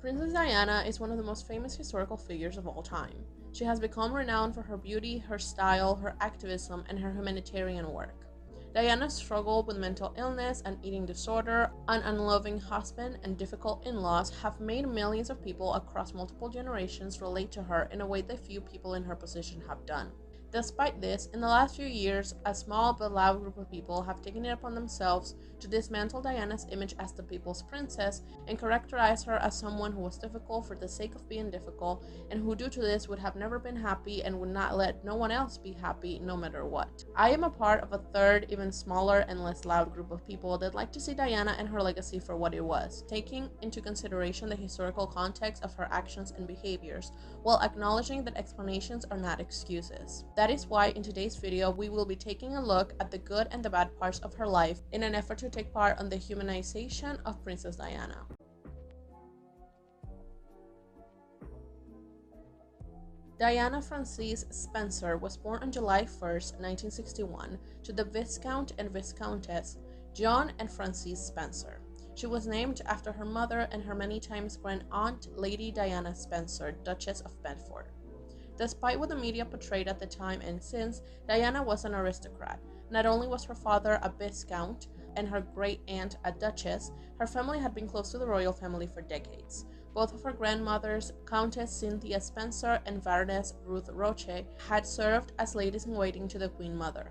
Princess Diana is one of the most famous historical figures of all time. She has become renowned for her beauty, her style, her activism, and her humanitarian work. Diana's struggle with mental illness, an eating disorder, an unloving husband, and difficult in-laws have made millions of people across multiple generations relate to her in a way that few people in her position have done. Despite this, in the last few years, a small but loud group of people have taken it upon themselves to dismantle Diana's image as the people's princess and characterize her as someone who was difficult for the sake of being difficult, and who due to this would have never been happy and would not let no one else be happy no matter what. I am a part of a third, even smaller and less loud group of people that like to see Diana and her legacy for what it was, taking into consideration the historical context of her actions and behaviors, while acknowledging that explanations are not excuses. That is why in today's video we will be taking a look at the good and the bad parts of her life in an effort to take part on the humanization of Princess Diana. Diana Frances Spencer was born on July 1st, 1961, to the Viscount and Viscountess John and Frances Spencer. She was named after her mother and her many times grand-aunt, Lady Diana Spencer, Duchess of Bedford. Despite what the media portrayed at the time and since, Diana was an aristocrat. Not only was her father a Viscount and her great-aunt a Duchess, her family had been close to the royal family for decades. Both of her grandmothers, Countess Cynthia Spencer and Baroness Ruth Roche, had served as ladies-in-waiting to the Queen Mother.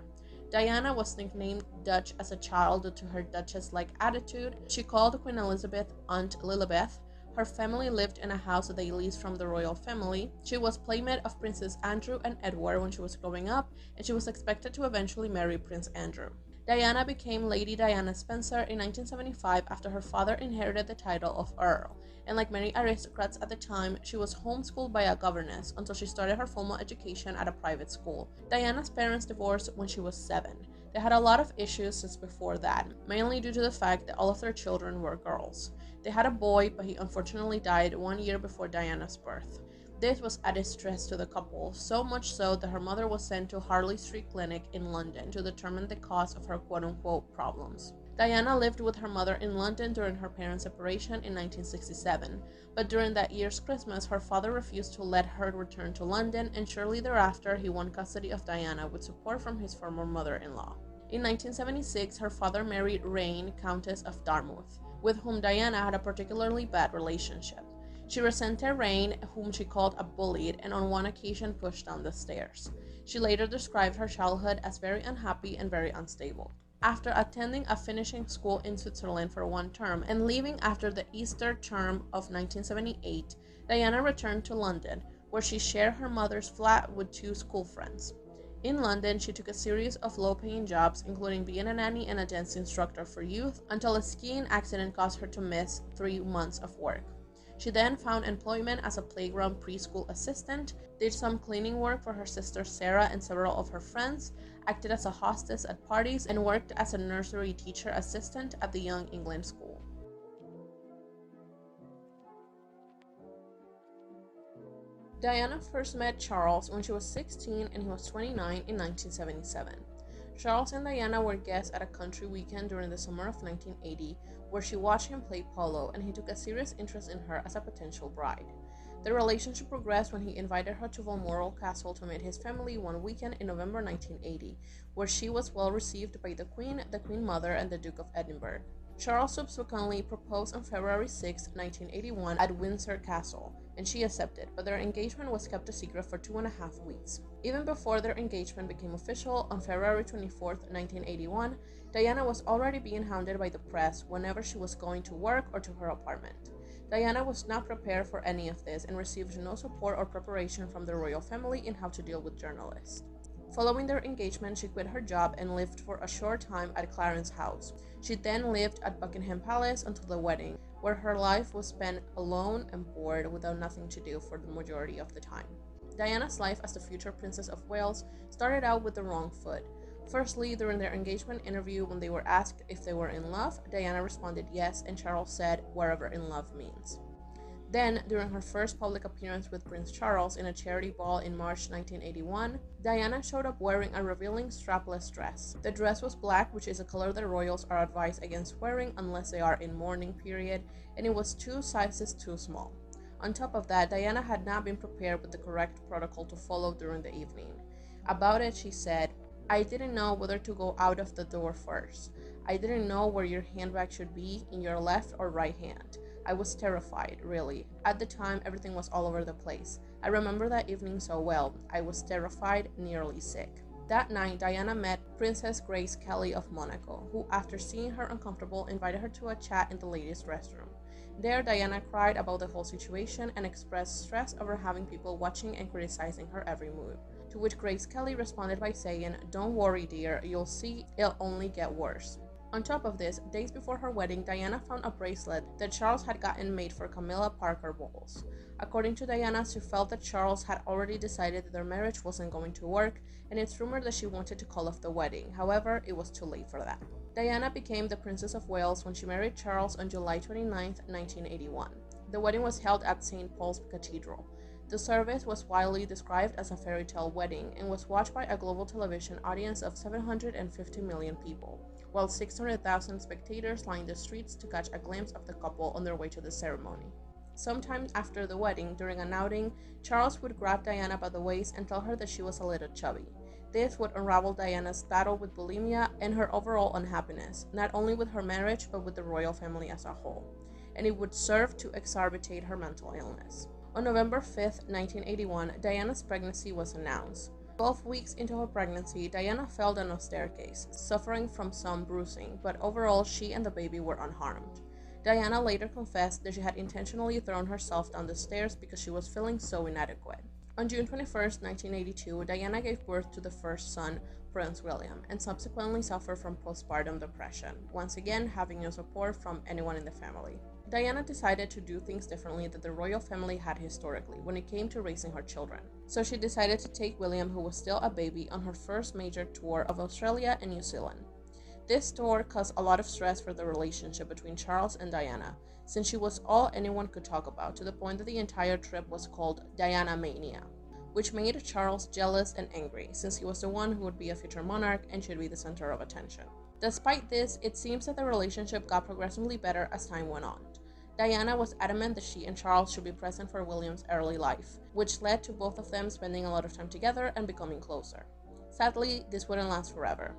Diana was nicknamed Dutch as a child due to her Duchess-like attitude. She called Queen Elizabeth Aunt Lilibeth. Her family lived in a house that they leased from the royal family. She was playmate of Princes Andrew and Edward when she was growing up, and she was expected to eventually marry Prince Andrew. Diana became Lady Diana Spencer in 1975 after her father inherited the title of Earl, and like many aristocrats at the time, she was homeschooled by a governess until she started her formal education at a private school. Diana's parents divorced when she was 7. They had a lot of issues since before that, mainly due to the fact that all of their children were girls. They had a boy, but he unfortunately died 1 year before Diana's birth. This was a distress to the couple, so much so that her mother was sent to Harley Street Clinic in London to determine the cause of her quote-unquote problems. Diana lived with her mother in London during her parents' separation in 1967, but during that year's Christmas, her father refused to let her return to London, and shortly thereafter, he won custody of Diana with support from his former mother-in-law. In 1976, her father married Rayne, Countess of Dartmouth, with whom Diana had a particularly bad relationship. She resented Rayne, whom she called a bully, and on one occasion pushed down the stairs. She later described her childhood as very unhappy and very unstable. After attending a finishing school in Switzerland for 1 term and leaving after the Easter term of 1978, Diana returned to London, where she shared her mother's flat with 2 school friends. In London, she took a series of low-paying jobs, including being a nanny and a dance instructor for youth, until a skiing accident caused her to miss 3 months of work. She then found employment as a playground preschool assistant, did some cleaning work for her sister Sarah and several of her friends, acted as a hostess at parties, and worked as a nursery teacher assistant at the Young England School. Diana first met Charles when she was 16 and he was 29 in 1977. Charles and Diana were guests at a country weekend during the summer of 1980, where she watched him play polo, and he took a serious interest in her as a potential bride. The relationship progressed when he invited her to Balmoral Castle to meet his family one weekend in November 1980, where she was well received by the Queen Mother, and the Duke of Edinburgh. Charles subsequently proposed on February 6, 1981 at Windsor Castle, and she accepted, but their engagement was kept a secret for 2.5 weeks. Even before their engagement became official, on February 24, 1981, Diana was already being hounded by the press whenever she was going to work or to her apartment. Diana was not prepared for any of this and received no support or preparation from the royal family in how to deal with journalists. Following their engagement, she quit her job and lived for a short time at Clarence's house. She then lived at Buckingham Palace until the wedding, where her life was spent alone and bored without nothing to do for the majority of the time. Diana's life as the future Princess of Wales started out with the wrong foot. Firstly, during their engagement interview, when they were asked if they were in love, Diana responded yes, and Charles said, "Wherever in love means." Then, during her first public appearance with Prince Charles in a charity ball in March 1981, Diana showed up wearing a revealing strapless dress. The dress was black, which is a color that royals are advised against wearing unless they are in mourning period, and it was 2 sizes too small. On top of that, Diana had not been prepared with the correct protocol to follow during the evening. About it, she said, "I didn't know whether to go out of the door first. I didn't know where your handbag should be, in your left or right hand. I was terrified, really. At the time, everything was all over the place. I remember that evening so well. I was terrified, nearly sick." That night, Diana met Princess Grace Kelly of Monaco, who, after seeing her uncomfortable, invited her to a chat in the ladies' restroom. There, Diana cried about the whole situation and expressed stress over having people watching and criticizing her every move, to which Grace Kelly responded by saying, "Don't worry, dear, you'll see it'll only get worse." On top of this, days before her wedding, Diana found a bracelet that Charles had gotten made for Camilla Parker Bowles. According to Diana, she felt that Charles had already decided that their marriage wasn't going to work, and it's rumored that she wanted to call off the wedding. However, it was too late for that. Diana became the Princess of Wales when she married Charles on July 29, 1981. The wedding was held at St. Paul's Cathedral. The service was widely described as a fairy tale wedding and was watched by a global television audience of 750 million people, while 600,000 spectators lined the streets to catch a glimpse of the couple on their way to the ceremony. Sometime after the wedding, during an outing, Charles would grab Diana by the waist and tell her that she was a little chubby. This would unravel Diana's battle with bulimia and her overall unhappiness, not only with her marriage but with the royal family as a whole, and it would serve to exacerbate her mental illness. On November 5, 1981, Diana's pregnancy was announced. 12 weeks into her pregnancy, Diana fell down a staircase, suffering from some bruising, but overall she and the baby were unharmed. Diana later confessed that she had intentionally thrown herself down the stairs because she was feeling so inadequate. On June 21, 1982, Diana gave birth to the first son, Prince William, and subsequently suffered from postpartum depression, once again having no support from anyone in the family. Diana decided to do things differently that the royal family had historically when it came to raising her children. So she decided to take William, who was still a baby, on her first major tour of Australia and New Zealand. This tour caused a lot of stress for the relationship between Charles and Diana, since she was all anyone could talk about, to the point that the entire trip was called Diana Mania, which made Charles jealous and angry, since he was the one who would be a future monarch and should be the center of attention. Despite this, it seems that the relationship got progressively better as time went on. Diana was adamant that she and Charles should be present for William's early life, which led to both of them spending a lot of time together and becoming closer. Sadly, this wouldn't last forever.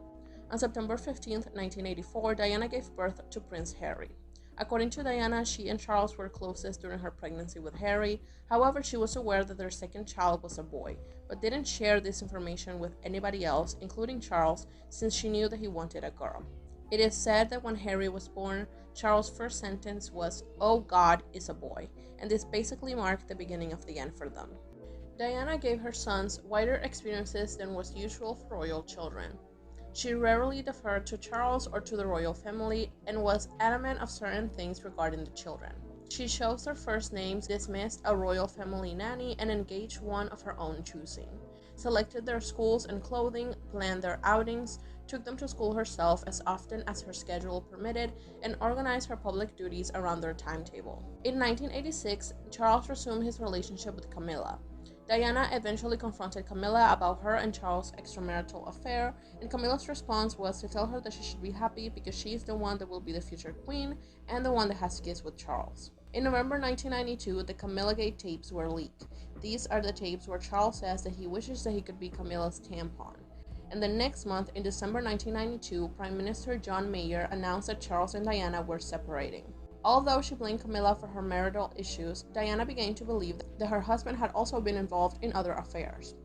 On September 15, 1984, Diana gave birth to Prince Harry. According to Diana, she and Charles were closest during her pregnancy with Harry. However, she was aware that their second child was a boy, but didn't share this information with anybody else, including Charles, since she knew that he wanted a girl. It is said that when Harry was born, Charles' first sentence was, "Oh God, it's a boy," and this basically marked the beginning of the end for them. Diana gave her sons wider experiences than was usual for royal children. She rarely deferred to Charles or to the royal family and was adamant of certain things regarding the children. She chose their first names, dismissed a royal family nanny, and engaged one of her own choosing, selected their schools and clothing, planned their outings, took them to school herself as often as her schedule permitted, and organized her public duties around their timetable. In 1986, Charles resumed his relationship with Camilla. Diana eventually confronted Camilla about her and Charles' extramarital affair, and Camilla's response was to tell her that she should be happy because she is the one that will be the future queen and the one that has kids with Charles. In November 1992, the Camillagate tapes were leaked. These are the tapes where Charles says that he wishes that he could be Camilla's tampon. And the next month, in December 1992, Prime Minister John Major announced that Charles and Diana were separating. Although she blamed Camilla for her marital issues, Diana began to believe that her husband had also been involved in other affairs.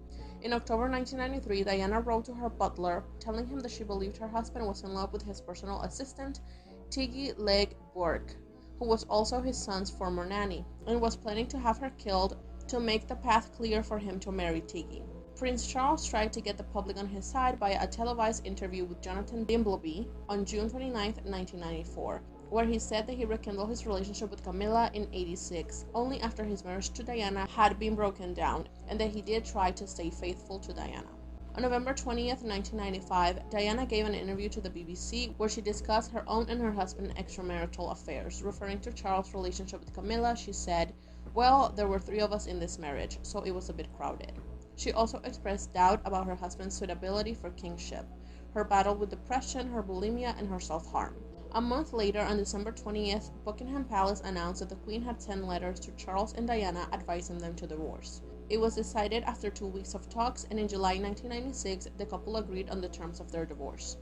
In October 1993, Diana wrote to her butler, telling him that she believed her husband was in love with his personal assistant, Tiggy Legg Burke, who was also his son's former nanny, and was planning to have her killed to make the path clear for him to marry Tiggy. Prince Charles tried to get the public on his side by a televised interview with Jonathan Dimbleby on June 29, 1994, where he said that he rekindled his relationship with Camilla in '86, only after his marriage to Diana had been broken down, and that he did try to stay faithful to Diana. On November 20th, 1995, Diana gave an interview to the BBC where she discussed her own and her husband's extramarital affairs. Referring to Charles' relationship with Camilla, she said, "Well, there were 3 of us in this marriage, so it was a bit crowded." She also expressed doubt about her husband's suitability for kingship, her battle with depression, her bulimia, and her self-harm. A month later, on December 20th, Buckingham Palace announced that the Queen had sent letters to Charles and Diana advising them to divorce. It was decided after 2 weeks of talks, and in July 1996, the couple agreed on the terms of their divorce.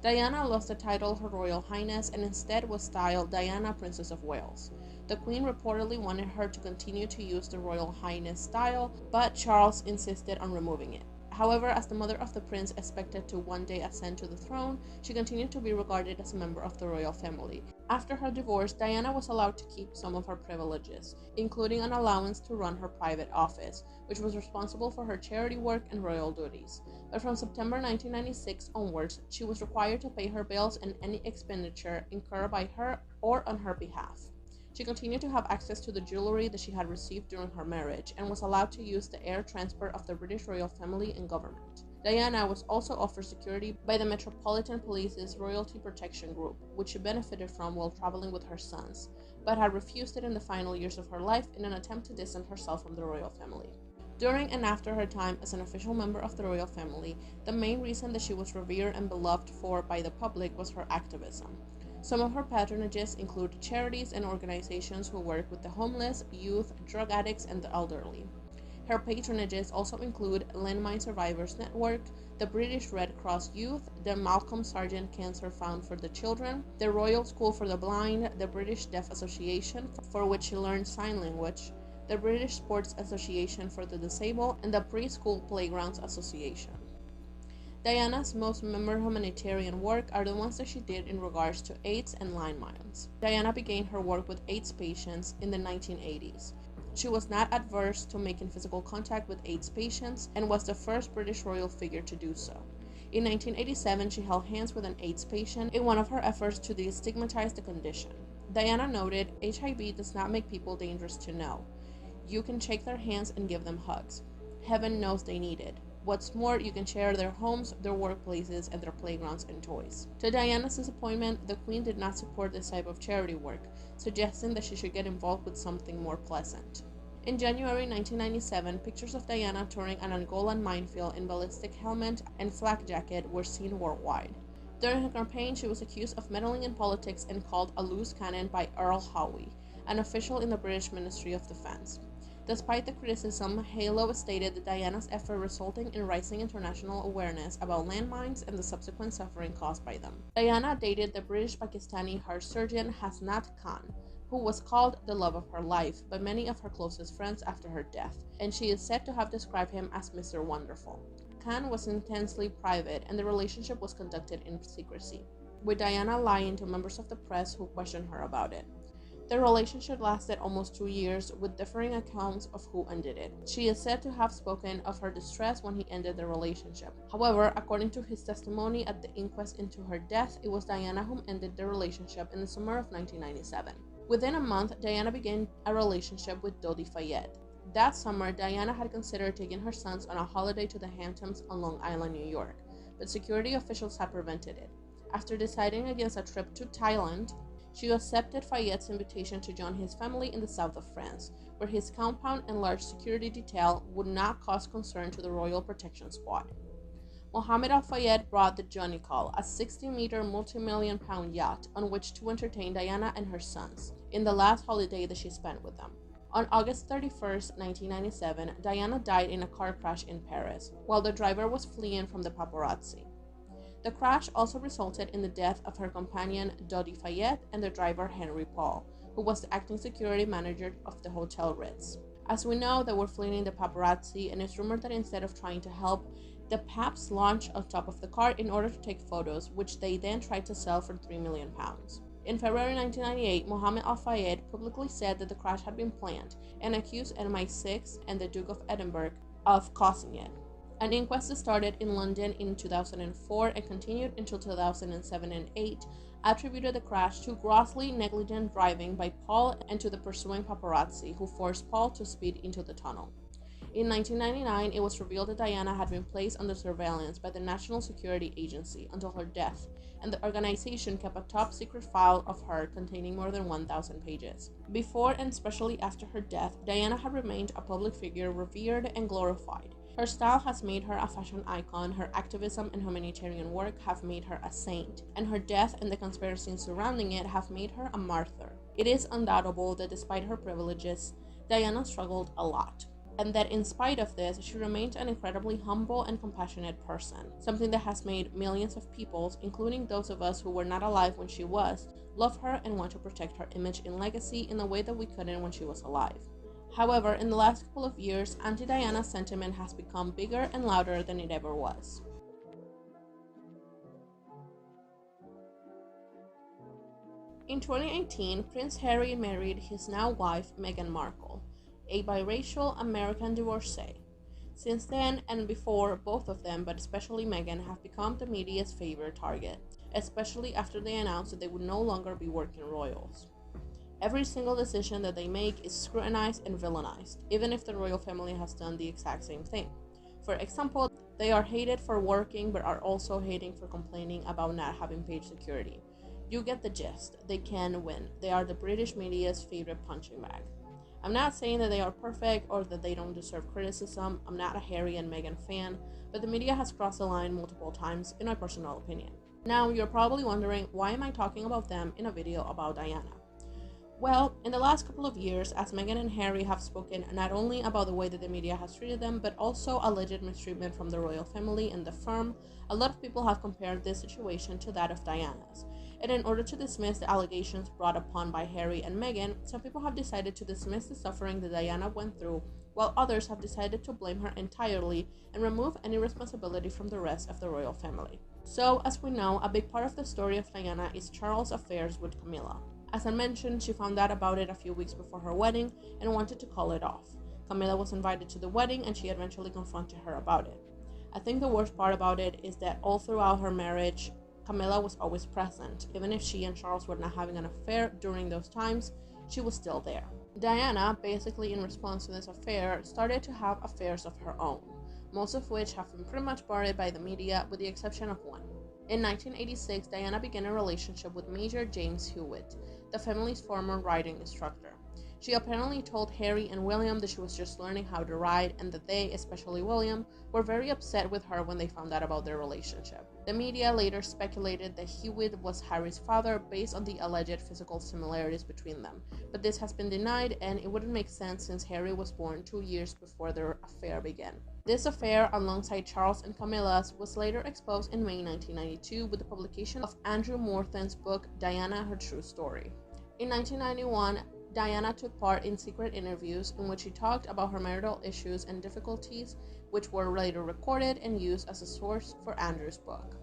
Diana lost the title Her Royal Highness and instead was styled Diana, Princess of Wales. The Queen reportedly wanted her to continue to use the Royal Highness style, but Charles insisted on removing it. However, as the mother of the prince expected to one day ascend to the throne, she continued to be regarded as a member of the royal family. After her divorce, Diana was allowed to keep some of her privileges, including an allowance to run her private office, which was responsible for her charity work and royal duties. But from September 1996 onwards, she was required to pay her bills and any expenditure incurred by her or on her behalf. She continued to have access to the jewelry that she had received during her marriage and was allowed to use the air transport of the British royal family and government. Diana was also offered security by the Metropolitan Police's Royalty Protection Group, which she benefited from while traveling with her sons, but had refused it in the final years of her life in an attempt to distance herself from the royal family. During and after her time as an official member of the royal family, the main reason that she was revered and beloved for by the public was her activism. Some of her patronages include charities and organizations who work with the homeless, youth, drug addicts, and the elderly. Her patronages also include Landmine Survivors Network, the British Red Cross Youth, the Malcolm Sargent Cancer Fund for the Children, the Royal School for the Blind, the British Deaf Association, for which she learned sign language, the British Sports Association for the Disabled, and the Preschool Playgrounds Association. Diana's most memorable humanitarian work are the ones that she did in regards to AIDS and landmines. Diana began her work with AIDS patients in the 1980s. She was not adverse to making physical contact with AIDS patients and was the first British royal figure to do so. In 1987, she held hands with an AIDS patient in one of her efforts to destigmatize the condition. Diana noted, "HIV does not make people dangerous to know. You can shake their hands and give them hugs. Heaven knows they need it. What's more, you can share their homes, their workplaces, and their playgrounds and toys." To Diana's disappointment, the Queen did not support this type of charity work, suggesting that she should get involved with something more pleasant. In January 1997, pictures of Diana touring an Angolan minefield in ballistic helmet and flak jacket were seen worldwide. During her campaign, she was accused of meddling in politics and called a loose cannon by Earl Howe, an official in the British Ministry of Defense. Despite the criticism, Halo stated that Diana's effort resulting in rising international awareness about landmines and the subsequent suffering caused by them. Diana dated the British-Pakistani heart surgeon Hasnat Khan, who was called the love of her life by many of her closest friends after her death, and she is said to have described him as Mr. Wonderful. Khan was intensely private, and the relationship was conducted in secrecy, with Diana lying to members of the press who questioned her about it. The relationship lasted almost 2 years, with differing accounts of who ended it. She is said to have spoken of her distress when he ended the relationship. However, according to his testimony at the inquest into her death, it was Diana who ended the relationship in the summer of 1997. Within a month, Diana began a relationship with Dodi Fayed. That summer, Diana had considered taking her sons on a holiday to the Hamptons on Long Island, New York, but security officials had prevented it. After deciding against a trip to Thailand, she accepted Fayet's invitation to join his family in the south of France, where his compound and large security detail would not cause concern to the Royal Protection Squad. Mohammed Al Fayed brought the Jonical, a 60-meter multi-million-pound yacht on which to entertain Diana and her sons in the last holiday that she spent with them. On August 31, 1997, Diana died in a car crash in Paris, while the driver was fleeing from the paparazzi. The crash also resulted in the death of her companion Dodi Fayed and the driver Henry Paul, who was the acting security manager of the Hotel Ritz. As we know, they were fleeing the paparazzi, and it's rumored that instead of trying to help, the paps launched on top of the car in order to take photos, which they then tried to sell for £3 million. In February 1998, Mohammed Al Fayed publicly said that the crash had been planned and accused MI6 and the Duke of Edinburgh of causing it. An inquest started in London in 2004 and continued until 2007 and 2008, attributed the crash to grossly negligent driving by Paul and to the pursuing paparazzi, who forced Paul to speed into the tunnel. In 1999, it was revealed that Diana had been placed under surveillance by the National Security Agency until her death, and the organization kept a top-secret file of her containing more than 1,000 pages. Before and especially after her death, Diana had remained a public figure revered and glorified. Her style has made her a fashion icon, her activism and humanitarian work have made her a saint, and her death and the conspiracies surrounding it have made her a martyr. It is undoubtable that despite her privileges, Diana struggled a lot, and that in spite of this, she remained an incredibly humble and compassionate person, something that has made millions of people, including those of us who were not alive when she was, love her and want to protect her image and legacy in a way that we couldn't when she was alive. However, in the last couple of years, anti-Diana sentiment has become bigger and louder than it ever was. In 2018, Prince Harry married his now wife, Meghan Markle, a biracial American divorcee. Since then and before, both of them, but especially Meghan, have become the media's favorite target, especially after they announced that they would no longer be working royals. Every single decision that they make is scrutinized and villainized, even if the royal family has done the exact same thing. For example, they are hated for working but are also hating for complaining about not having paid security. You get the gist. They can win. They are the British media's favorite punching bag. I'm not saying that they are perfect or that they don't deserve criticism. I'm not a Harry and Meghan fan, but the media has crossed the line multiple times, in my personal opinion. Now, you're probably wondering, why am I talking about them in a video about Diana? Well, in the last couple of years, as Meghan and Harry have spoken not only about the way that the media has treated them, but also alleged mistreatment from the royal family and the firm, a lot of people have compared this situation to that of Diana's. And in order to dismiss the allegations brought upon by Harry and Meghan, some people have decided to dismiss the suffering that Diana went through, while others have decided to blame her entirely and remove any responsibility from the rest of the royal family. So, as we know, a big part of the story of Diana is Charles' affairs with Camilla. As I mentioned, she found out about it a few weeks before her wedding and wanted to call it off. Camilla was invited to the wedding and she eventually confronted her about it. I think the worst part about it is that all throughout her marriage, Camilla was always present. Even if she and Charles were not having an affair during those times, she was still there. Diana, basically in response to this affair, started to have affairs of her own, most of which have been pretty much buried by the media with the exception of one. In 1986, Diana began a relationship with Major James Hewitt, the family's former riding instructor. She apparently told Harry and William that she was just learning how to ride and that they, especially William, were very upset with her when they found out about their relationship. The media later speculated that Hewitt was Harry's father based on the alleged physical similarities between them, but this has been denied and it wouldn't make sense since Harry was born 2 years before their affair began. This affair, alongside Charles and Camilla's, was later exposed in May 1992 with the publication of Andrew Morton's book Diana, Her True Story. In 1991, Diana took part in secret interviews in which she talked about her marital issues and difficulties, which were later recorded and used as a source for Andrew's book.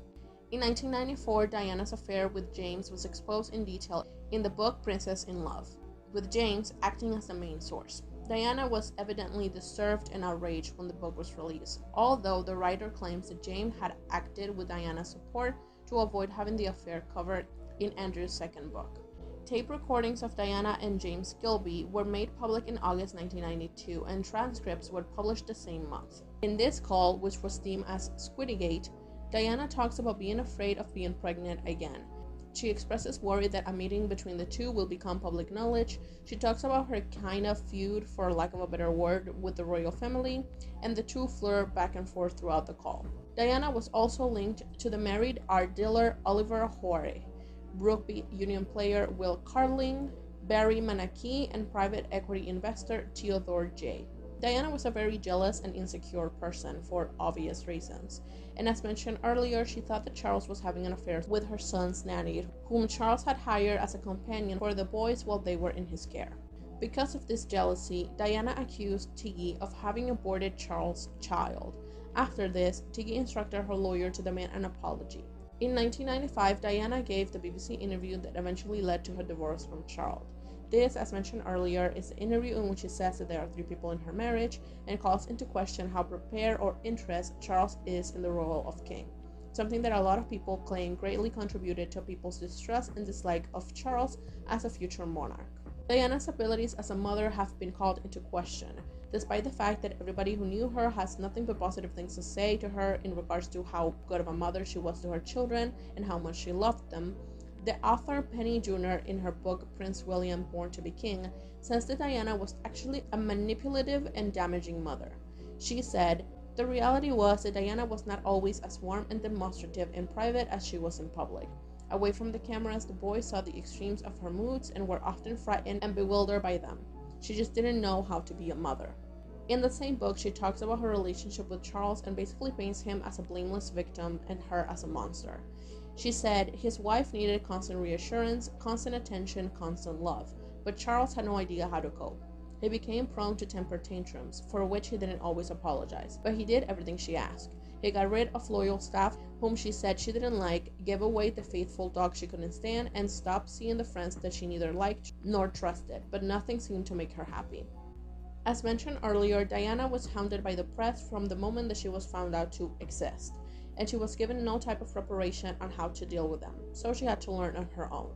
In 1994, Diana's affair with James was exposed in detail in the book Princess in Love, with James acting as the main source. Diana was evidently disturbed and outraged when the book was released, although the writer claims that James had acted with Diana's support to avoid having the affair covered in Andrew's second book. Tape recordings of Diana and James Gilby were made public in August 1992, and transcripts were published the same month. In this call, which was deemed as Squiddygate, Diana talks about being afraid of being pregnant again. She expresses worry that a meeting between the two will become public knowledge. She talks about her kind of feud, for lack of a better word, with the royal family, and the two flirt back and forth throughout the call. Diana was also linked to the married art dealer Oliver Hoare, rugby union player Will Carling, Barry Manaki, and private equity investor Theodore J. Diana was a very jealous and insecure person for obvious reasons, and as mentioned earlier, she thought that Charles was having an affair with her son's nanny, whom Charles had hired as a companion for the boys while they were in his care. Because of this jealousy, Diana accused Tiggy of having aborted Charles' child. After this, Tiggy instructed her lawyer to demand an apology. In 1995, Diana gave the BBC interview that eventually led to her divorce from Charles. This, as mentioned earlier, is the interview in which she says that there are 3 people in her marriage and calls into question how prepared or interested Charles is in the role of king, something that a lot of people claim greatly contributed to people's distrust and dislike of Charles as a future monarch. Diana's abilities as a mother have been called into question, despite the fact that everybody who knew her has nothing but positive things to say to her in regards to how good of a mother she was to her children and how much she loved them. The author Penny Junor, in her book Prince William Born to be King, says that Diana was actually a manipulative and damaging mother. She said, The reality was that Diana was not always as warm and demonstrative in private as she was in public. Away from the cameras, the boys saw the extremes of her moods and were often frightened and bewildered by them. She just didn't know how to be a mother. In the same book, she talks about her relationship with Charles and basically paints him as a blameless victim and her as a monster. She said his wife needed constant reassurance, constant attention, constant love, but Charles had no idea how to cope. He became prone to temper tantrums, for which he didn't always apologize, but he did everything she asked. He got rid of loyal staff whom she said she didn't like, gave away the faithful dog she couldn't stand, and stopped seeing the friends that she neither liked nor trusted, but nothing seemed to make her happy. As mentioned earlier, Diana was hounded by the press from the moment that she was found out to exist, and she was given no type of preparation on how to deal with them, so she had to learn on her own.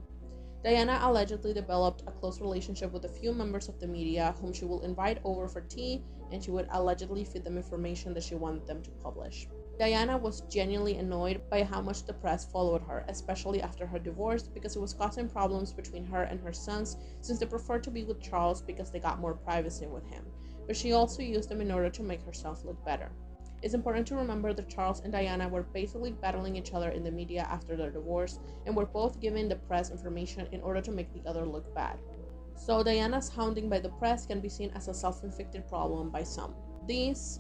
Diana allegedly developed a close relationship with a few members of the media whom she will invite over for tea, and she would allegedly feed them information that she wanted them to publish. Diana was genuinely annoyed by how much the press followed her, especially after her divorce, because it was causing problems between her and her sons, since they preferred to be with Charles because they got more privacy with him, but she also used them in order to make herself look better. It's important to remember that Charles and Diana were basically battling each other in the media after their divorce, and were both giving the press information in order to make the other look bad. So Diana's hounding by the press can be seen as a self-inflicted problem by some. This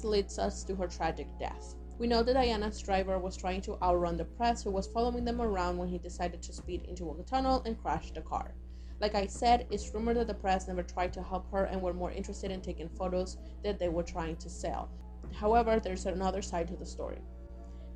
leads us to her tragic death. We know that Diana's driver was trying to outrun the press, who was following them around when he decided to speed into a tunnel and crash the car. Like I said, it's rumored that the press never tried to help her and were more interested in taking photos that they were trying to sell. However, there's another side to the story.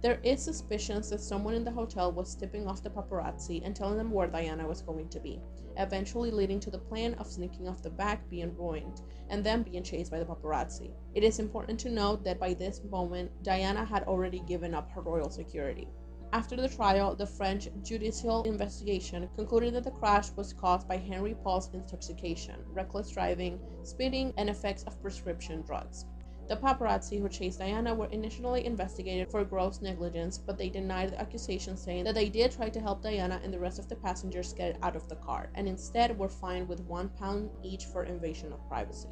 There is suspicions that someone in the hotel was tipping off the paparazzi and telling them where Diana was going to be, eventually leading to the plan of sneaking off the back being ruined, and then being chased by the paparazzi. It is important to note that by this moment, Diana had already given up her royal security. After the trial, the French judicial investigation concluded that the crash was caused by Henry Paul's intoxication, reckless driving, speeding, and effects of prescription drugs. The paparazzi who chased Diana were initially investigated for gross negligence, but they denied the accusation, saying that they did try to help Diana and the rest of the passengers get out of the car, and instead were fined with £1 each for invasion of privacy.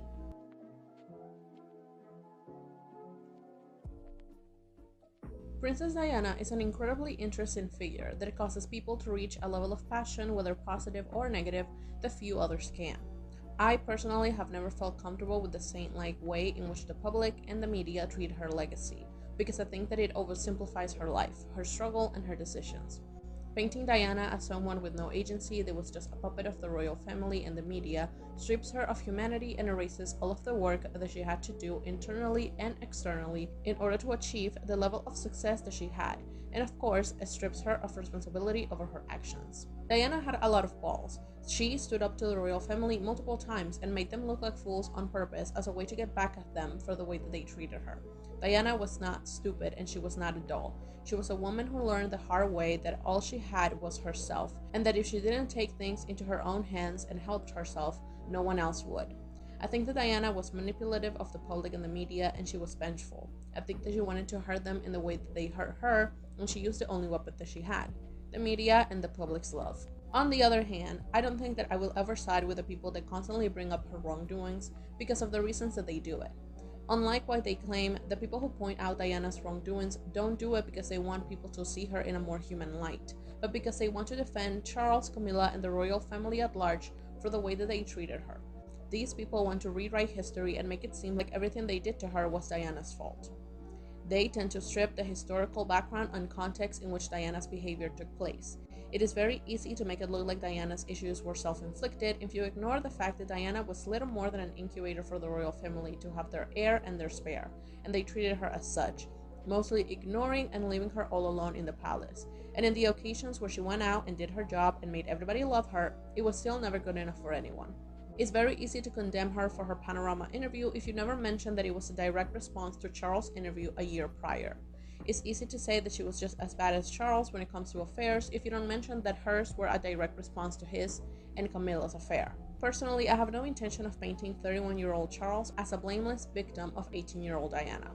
Princess Diana is an incredibly interesting figure that causes people to reach a level of passion, whether positive or negative, that few others can. I personally have never felt comfortable with the saint-like way in which the public and the media treat her legacy, because I think that it oversimplifies her life, her struggle, and her decisions. Painting Diana as someone with no agency that was just a puppet of the royal family and the media strips her of humanity and erases all of the work that she had to do internally and externally in order to achieve the level of success that she had, and of course, it strips her of responsibility over her actions. Diana had a lot of balls. She stood up to the royal family multiple times and made them look like fools on purpose as a way to get back at them for the way that they treated her. Diana was not stupid, and she was not a doll. She was a woman who learned the hard way that all she had was herself, and that if she didn't take things into her own hands and helped herself, no one else would. I think that Diana was manipulative of the public and the media, and she was vengeful. I think that she wanted to hurt them in the way that they hurt her, and she used the only weapon that she had: the media and the public's love. On the other hand, I don't think that I will ever side with the people that constantly bring up her wrongdoings because of the reasons that they do it. Unlike what they claim, the people who point out Diana's wrongdoings don't do it because they want people to see her in a more human light, but because they want to defend Charles, Camilla, and the royal family at large for the way that they treated her. These people want to rewrite history and make it seem like everything they did to her was Diana's fault. They tend to strip the historical background and context in which Diana's behavior took place. It is very easy to make it look like Diana's issues were self-inflicted if you ignore the fact that Diana was little more than an incubator for the royal family to have their heir and their spare, and they treated her as such, mostly ignoring and leaving her all alone in the palace. And in the occasions where she went out and did her job and made everybody love her, it was still never good enough for anyone. It's very easy to condemn her for her Panorama interview if you never mention that it was a direct response to Charles' interview a year prior. It's easy to say that she was just as bad as Charles when it comes to affairs if you don't mention that hers were a direct response to his and Camilla's affair. Personally, I have no intention of painting 31-year-old Charles as a blameless victim of 18-year-old Diana.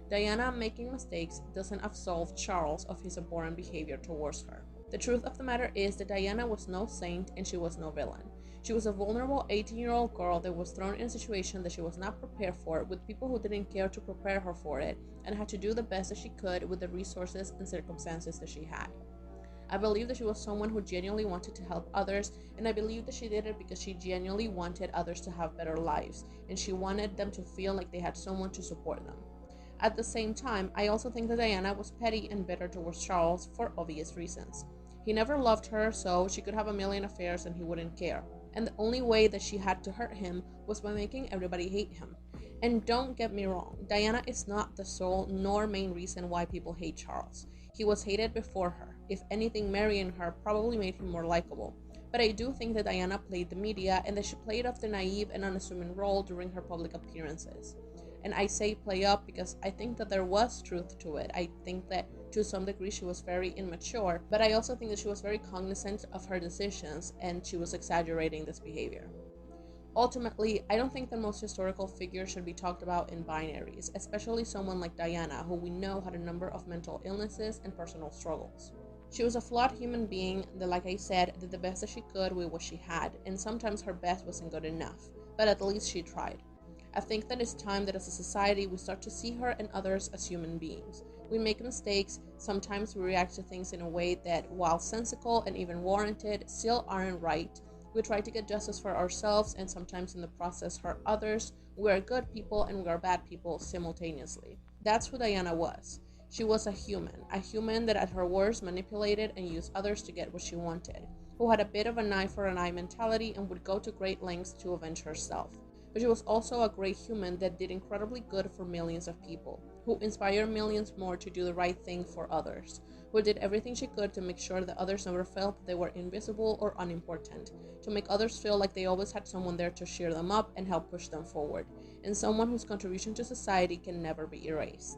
Diana making mistakes doesn't absolve Charles of his abhorrent behavior towards her. The truth of the matter is that Diana was no saint and she was no villain. She was a vulnerable 18-year-old girl that was thrown in a situation that she was not prepared for, with people who didn't care to prepare her for it, and had to do the best that she could with the resources and circumstances that she had. I believe that she was someone who genuinely wanted to help others, and I believe that she did it because she genuinely wanted others to have better lives, and she wanted them to feel like they had someone to support them. At the same time, I also think that Diana was petty and bitter towards Charles for obvious reasons. He never loved her, so she could have a million affairs and he wouldn't care. And the only way that she had to hurt him was by making everybody hate him. And don't get me wrong, Diana is not the sole nor main reason why people hate Charles. He was hated before her. If anything, marrying her probably made him more likable. But I do think that Diana played the media and that she played off the naive and unassuming role during her public appearances. And I say play up because I think that there was truth to it. I think that to some degree she was very immature, but I also think that she was very cognizant of her decisions and she was exaggerating this behavior. Ultimately, I don't think that most historical figures should be talked about in binaries, especially someone like Diana, who we know had a number of mental illnesses and personal struggles. She was a flawed human being that, like I said, did the best that she could with what she had, and sometimes her best wasn't good enough, but at least she tried. I think that it's time that as a society we start to see her and others as human beings. We make mistakes, sometimes we react to things in a way that, while sensical and even warranted, still aren't right. We try to get justice for ourselves and sometimes in the process hurt others. We are good people and we are bad people simultaneously. That's who Diana was. She was a human that at her worst manipulated and used others to get what she wanted, who had a bit of an eye for an eye mentality and would go to great lengths to avenge herself. But she was also a great human that did incredibly good for millions of people, who inspired millions more to do the right thing for others, who did everything she could to make sure that others never felt that they were invisible or unimportant, to make others feel like they always had someone there to cheer them up and help push them forward, and someone whose contribution to society can never be erased.